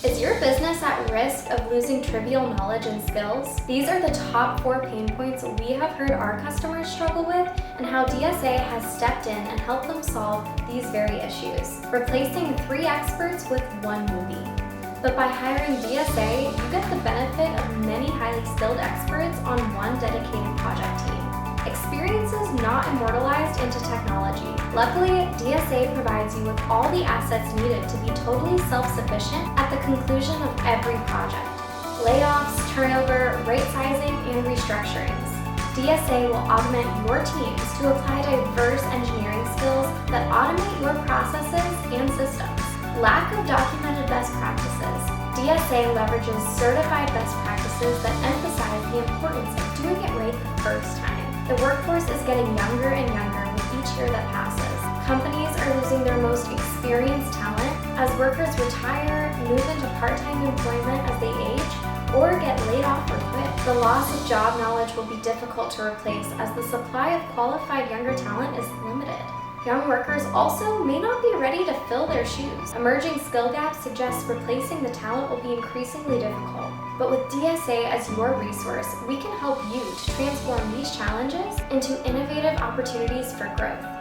Is your business at risk of losing trivial knowledge and skills? These are the top 4 pain points we have heard our customers struggle with and how DSA has stepped in and helped them solve these very issues, replacing 3 experts with 1 newbie. But by hiring DSA, you get the benefit of many highly skilled experts on one dedicated project team. Experiences not immortalized into technology. Luckily, DSA provides you with all the assets needed to be totally self-sufficient at the conclusion of every project. Layoffs, turnover, right sizing, and restructurings. DSA will augment your teams to apply diverse engineering skills that automate your processes and systems. Lack of documented best practices. DSA leverages certified best practices that emphasize the importance of doing it right the first time. The workforce is getting younger and younger with each year that passes. Companies are losing their most experienced talent as workers retire, move into part-time employment as they age, or get laid off or quit. The loss of job knowledge will be difficult to replace as the supply of qualified younger talent is limited. Young workers also may not be ready to fill their shoes. Emerging skill gaps suggest replacing the talent will be increasingly difficult. But with DSA as your resource, we can help you to transform these challenges into innovative opportunities for growth.